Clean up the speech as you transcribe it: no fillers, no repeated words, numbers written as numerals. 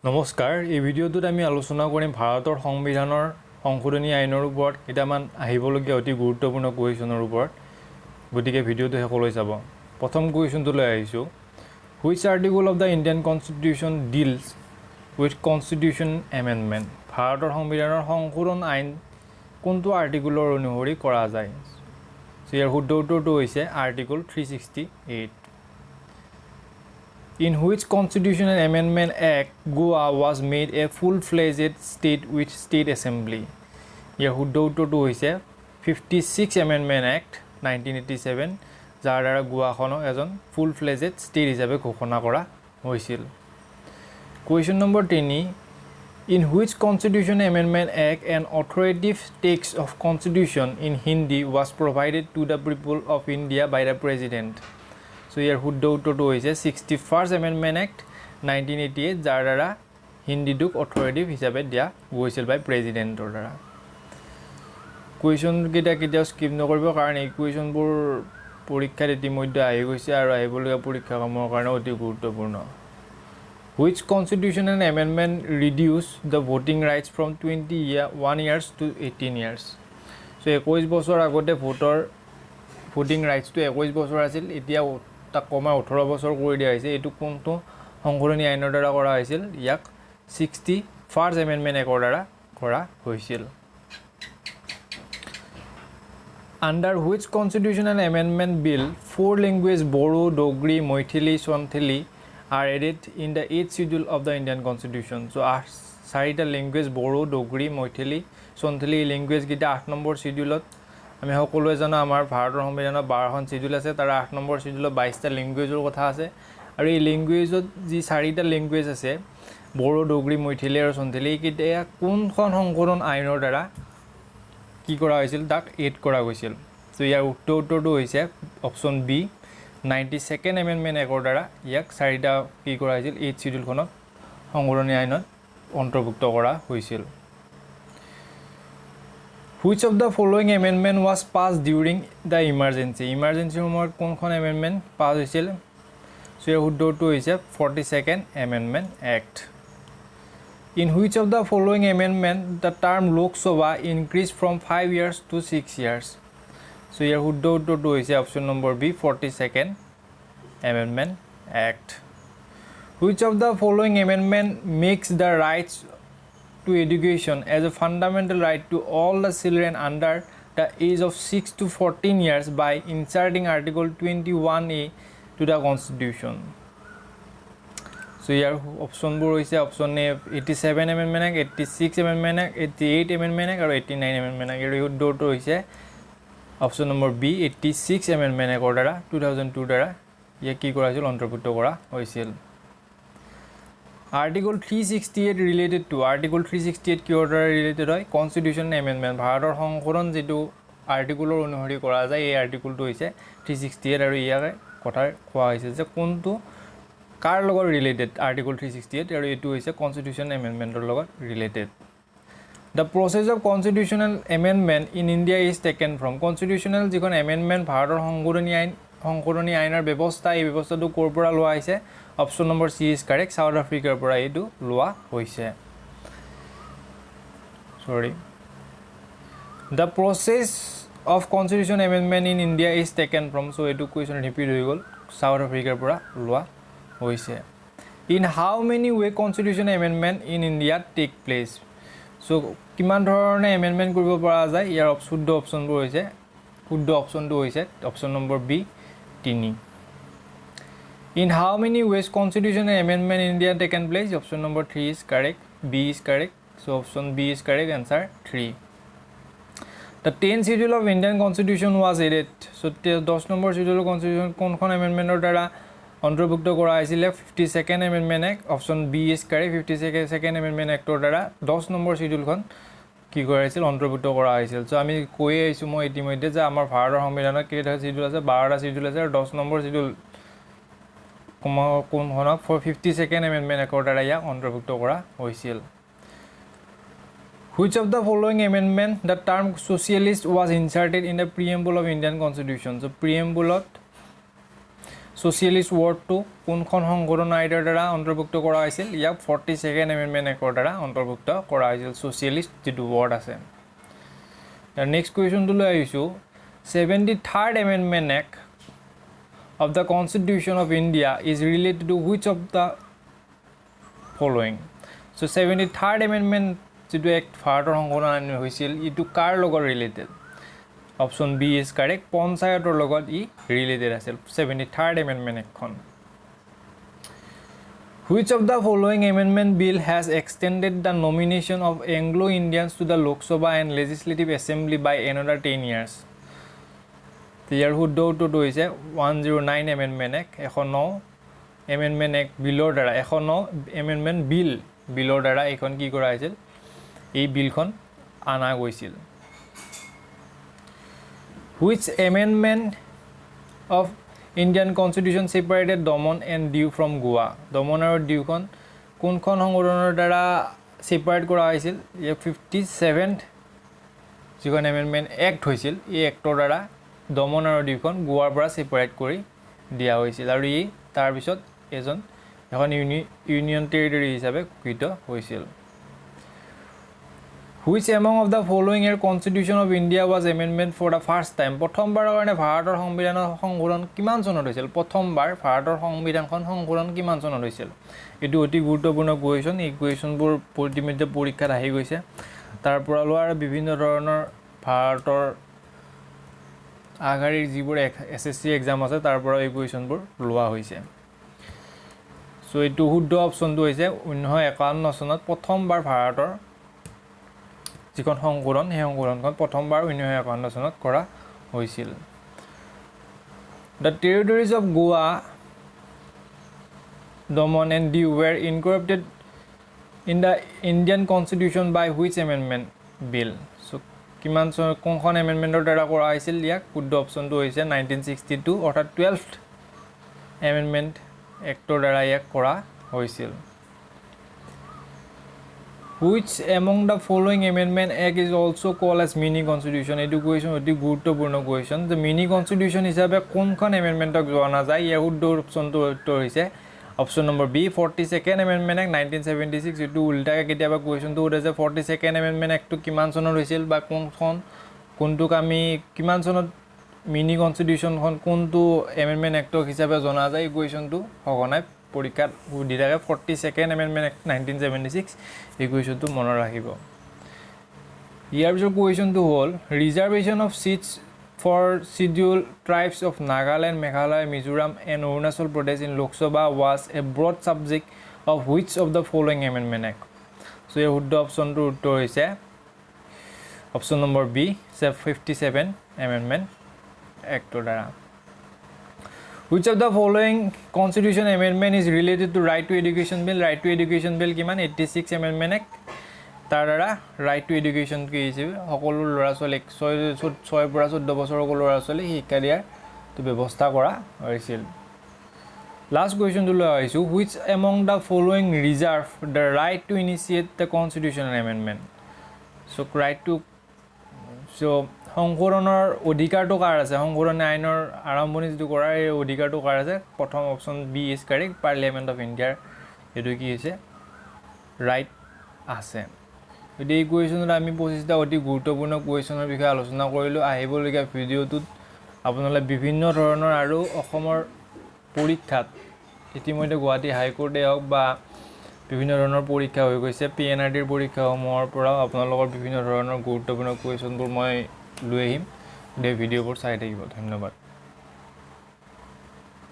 নমস্কাৰ এই ভিডিঅ'টোত আমি আলোচনা কৰিম ভাৰতৰ সংবিধানৰ সংশোধনী আইনৰ ওপৰত কেইটামান আহিবলগীয়া অতি গুৰুত্বপূৰ্ণ কুৱেশ্যনৰ ওপৰত গতিকে ভিডিঅ'টো শেষলৈ চাব প্ৰথম কুৱেশ্যনটো লৈ আহিছোঁ which article of the Indian constitution deals with constitution amendment ভাৰতৰ সংবিধানৰ সংশোধন আইন কোনটো আৰ্টিকলৰ অনুসৰি কৰা যায় ইয়াৰ শুদ্ধ উত্তৰটো হৈছে article 368 In which Constitutional Amendment Act Goa was made a full-fledged state with state assembly? ইয়াৰ শুদ্ধ উত্তৰটো হৈছে 56 Amendment Act 1987 যাৰ দ্বাৰা গোৱাখনক এজন ফুল-ফ্লেজেড ষ্টেট হিচাপে ঘোষণা কৰা হৈছিল question number 3 In which Constitutional Amendment Act an authoritative text of Constitution in Hindi was provided to the people of India by the President? So ইয়াৰ শুদ্ধ উত্তৰটো হৈছে 61st Amendment Act 1988 যাৰ দ্বাৰা হিন্দীটোক অথৰিটিভ হিচাপে দিয়া গৈছিল বাই প্ৰেচিডেণ্টৰ দ্বাৰা কুৱেশ্যনকেইটা কেতিয়াও স্কিপ নকৰিব কাৰণ এই কুৱেশ্যনবোৰ পৰীক্ষাত ইতিমধ্যে আহি গৈছে আৰু আহিবলগীয়া পৰীক্ষাসমূহৰ কাৰণে অতি গুৰুত্বপূৰ্ণ Which constitutional amendment reduced the voting rights from 21 years to 18 years? So 21 বছৰ আগতে ভোটিং ৰাইটছটো 21 বছৰ আছিল এতিয়া তাক কমাই 18 বছৰ কৰি দিয়া হৈছে এইটো কোনটো সংশোধনী আইনৰ দ্বাৰা কৰা হৈছিল ইয়াক 61st এমেণ্ডমেণ্ট এক্টৰ দ্বাৰা কৰা হৈছিল Under which constitutional amendment bill 4 languages Bodo, Dogri, Maithili, Sonthali are added in the 8th schedule of the Indian Constitution. So চাৰিটা language Bodo, Dogri, Maithili, Sonthali language গিটা 8 নম্বৰ শিডিউলত আমি সকলোৱে জানো আমাৰ ভাৰতৰ সংবিধানত 12খন শিডিউল আছে তাৰ 8 নম্বৰ শিডিউলত 22টা লেংগুৱেজৰ কথা আছে আৰু এই লেংগুৱেজত যি চাৰিটা লেংগুৱেজ আছে Bodo, Dogri, Maithili আৰু Sonthali কিটা কোনখন সংশোধন আইনৰ দ্বাৰা কি কৰা হৈছিল তাক এড কৰা গৈছিল সো ইয়াৰ উত্তৰটো হৈছে option B 92nd amendment actor দ্বাৰা ইয়াক চাৰিটা কি কৰা হৈছিল 8 শিডিউলখনত সংশোধনী আইনত অন্তৰ্ভুক্ত কৰা হৈছিল Which of the following amendment was passed during the emergency? Emergency সময়ত কোনখন amendment pass হৈছিল? So ইয়াৰ শুদ্ধটো হৈছে 42nd Amendment Act. In which of the following amendment the term Lok Sabha increased from 5 years to 6 years? So ইয়াৰ শুদ্ধটো হৈছে option number B 42nd Amendment Act. Which of the following amendment makes the rights to education as a fundamental right to all the children under the age of 6 to 14 years by inserting Article 21A to the Constitution. So here option বোৰ হৈছে option A 87 Amendment Act, 86 Amendment Act, 88 Amendment Act আৰু 89 Amendment Act আৰু উত্তৰটো হৈছে option number B 86 Amendment Act দ্বাৰা 2002 দ্বাৰা ইয়াক কি কৰা হৈছিল অন্তৰ্ভুক্ত কৰা হৈছিল Article 368 related to Article 368 কি order related হয় Constitutional Amendment ভাৰতৰ সংশোধন যেটো আৰ্টিকলৰ অনুসৰি কৰা যায় এই আৰ্টিকলটো হৈছে 368 আৰু ইয়াৰে কথা কোৱা হৈছে যে কোনটো কাৰ লগত ৰিলেটেড আৰ্টিকল 368 আৰু এটো হৈছে Constitutional Amendmentৰ লগত related The process of constitutional amendment in India is taken from Constitutional যিখন amendment ভাৰতৰ সংশোধনী আইনৰ ব্যৱস্থা এই ব্যৱস্থাটো ক'ৰ পৰা লোৱা হৈছে option number C is correct south আফ্ৰিকাৰ পৰা এইটো লোৱা হৈছে সৰি The process of constitutional amendment in India is taken from so এইটো কোৱেশ্চন ৰিপিট হৈ গ'ল সাউথ আফ্ৰিকাৰ পৰা লোৱা হৈছে In how many way constitutional amendment in India take place so কিমান ধৰণে amendment কৰিব পৰা যায় ইয়াৰ শুদ্ধ অপচনবোৰ হৈছে শুদ্ধ অপচনটো হৈছে option number B 3 In how many ways constitutional amendment in India taken place? Option number 3 is correct. B is correct. So option B is correct. Answer 3. The 10th schedule of Indian Constitution was added. So 10 number schedule Constitution কোনখন amendment দ্বাৰা অন্তৰ্ভুক্ত কৰা হৈছিল 52nd Amendment Act. Option B is correct. 52nd Amendment Act দ্বাৰা 10 number শিডিউলখন কি কৰা হৈছিল অন্তৰ্ভুক্ত কৰা হৈছিল সো আমি কৈ আইছো মই ইতিমধ্যে যে আমাৰ ভাৰতৰ সংবিধানত কেইটা শিডিউল আছে 12টা শিডিউল আছে আৰু 10 নম্বৰ শিডিউল কোনখনক 52nd Amendment Act দ্বাৰা ইয়াক অন্তৰ্ভুক্ত কৰা হৈছিল Which of the following amendment the term socialist was inserted in the preamble of Indian Constitution so preamble socialist ৱৰ্ডটো কোনখন সংশোধন আইনৰ দ্বাৰা অন্তৰ্ভুক্ত কৰা হৈছিল ইয়াক 42nd এমেণ্ডমেণ্ট এক্টৰ দ্বাৰা অন্তৰ্ভুক্ত কৰা হৈছিল ছ'চিয়েলিষ্ট যিটো ৱৰ্ড আছে নেক্সট কুৱেশ্যনটো লৈ আহিছোঁ 73rd amendment act of the Constitution of India is related to which of the following? So 73rd Amendment যিটো এক্ট ভাৰতৰ সংশোধন আইন হৈছিল ইটো কাৰ লগত related option B is correct পঞ্চায়তৰ লগত ই ৰিলেটেড আছিল 73rd এমেণ্ডমেণ্ট এক্টখন Which of the following amendment bill has extended the nomination of Anglo-Indians to the Lok Sabha and Legislative Assembly by another 10 years? ইয়াৰ শুদ্ধটো হৈছে 109 এমেণ্ডমেণ্ট এক্ট 109 এমেণ্ডমেণ্ট এক্ট বিলৰ দ্বাৰা 109 amendment বিলৰ দ্বাৰা এইখন কি কৰা হৈছিল এই বিলখন আনা গৈছিল Which amendment of Indian Constitution separated Daman and Diu from Goa? Daman আৰু ডিউখন কোনখন সংশোধনৰ দ্বাৰা ছেপাৰেট কৰা হৈছিল এই 57th যিখন এমেণ্ডমেণ্ট এক্ট হৈছিল এই এক্টৰ দ্বাৰা দমন আৰু ডিউখন গোৱাৰ পৰা ছেপাৰেট কৰি দিয়া হৈছিল আৰু ই তাৰপিছত এখন ইউনিয়ন টেৰিটৰি হিচাপে ঘোষিত হৈছিল Which among of the following year Constitution of India was amendment for the first time? প্ৰথমবাৰৰ কাৰণে ভাৰতৰ সংবিধানৰ সংশোধন কিমান চনত হৈছিল প্ৰথমবাৰ ভাৰতৰ সংবিধানখন সংশোধন কিমান চনত হৈছিল এইটো অতি গুৰুত্বপূৰ্ণ কুৱেশ্যন এই কুৱেশ্যনবোৰ ইতিমধ্যে পৰীক্ষাত আহি গৈছে তাৰ পৰা লোৱা বিভিন্ন ধৰণৰ ভাৰতৰ আগৰীৰ যিবোৰ SSC এক্সাম আছে তাৰ পৰা এই কুৱেশ্যনবোৰ লোৱা হৈছে সো এইটো শুদ্ধ অপশ্যনটো হৈছে 1951 চনত প্ৰথমবাৰ ভাৰতৰ যিখন সংশোধন সেই সংশোধনখন প্ৰথমবাৰ 1951 চনত কৰা হৈছিল The territories of Goa, Daman and Diu were incorporated in the Indian Constitution by which amendment bill? So কিমান কোনখন এমেণ্ডমেণ্টৰ দ্বাৰা কৰা হৈছিল ইয়াক শুদ্ধ অপশ্যনটো হৈছে 1962 অৰ্থাৎ 12th এমেণ্ডমেণ্ট এক্টৰ দ্বাৰা ইয়াক কৰা হৈছিল Which among the following amendment act is also called as mini constitution? এইটো কুৱেশ্যন অতি গুৰুত্বপূৰ্ণ কুৱেশ্যন যে মিনি কনষ্টিটিউশ্যন হিচাপে কোনখন এমেণ্ডমেণ্টক জনা যায় ইয়াৰ শুদ্ধ অপশ্যনটো উত্তৰ হৈছে option number B 42nd amendment act 1976 এইটো উল্টাকৈ কেতিয়াবা কুৱেশ্যনটো সোধে যে 42nd এমেণ্ডমেণ্ট এক্টটো কিমান চনত হৈছিল বা কোনটোক আমি কিমান চনত মিনি কনষ্টিটিউশ্যনখন কোনটো এমেণ্ডমেণ্ট এক্টক হিচাপে জনা যায় এই কুৱেশ্যনটো সঘনাই পৰীক্ষাত সুধি থাকে 42nd এমেণ্ডমেণ্ট এক্ট 1976 এই কুৱেশ্যনটো মনত ৰাখিব ইয়াৰ পিছত কুৱেশ্যনটো হ'ল reservation of seats for scheduled tribes of Nagaland, Meghalaya, Mizoram and Arunachal Pradesh in Lok Sabha was a broad subject of which of the following amendment act? So your শুদ্ধ অপশ্যনটো উত্তৰ হৈছে option number B 57 amendment act দ্বাৰা Which of the following constitution amendment is related to right to education bill? Right to education bill কিমান 86 amendment act তাৰ দ্বাৰা right to education কি হিচাপে সকলো ল'ৰা ছোৱালীক 6 পৰা 14 বছৰৰ সকলো ল'ৰা ছোৱালীক শিক্ষা দিয়াৰ ব্যৱস্থা কৰা হৈছিল লাষ্ট কুৱেশ্যনটো লৈ আহিছোঁ which among the following reserve the right to initiate the constitutional amendment? So right to সংশোধনৰ অধিকাৰটো কাৰ আছে সংশোধন আইনৰ আৰম্ভণি যিটো কৰাৰ এই অধিকাৰটো কাৰ আছে প্ৰথম option B is correct parliament of ইণ্ডিয়াৰ এইটো কি হৈছে ৰাইট আছে যদি এই কুৱেশ্যনত আমি 25টা অতি গুৰুত্বপূৰ্ণ কুৱেশ্যনৰ বিষয়ে আলোচনা কৰিলোঁ আহিবলগীয়া ভিডিঅ'টোত আপোনালোকে বিভিন্ন ধৰণৰ আৰু অসমৰ পৰীক্ষাত ইতিমধ্যে গুৱাহাটী হাইকোৰ্টে হওক বা বিভিন্ন ধৰণৰ পৰীক্ষা হৈ গৈছে PNRDৰ পৰীক্ষাসমূহৰ পৰাও আপোনালোকৰ বিভিন্ন ধৰণৰ গুৰুত্বপূৰ্ণ কুৱেশ্যনবোৰ মই লৈ আহিম এই ভিডিঅ'বোৰ চাই থাকিব ধন্যবাদ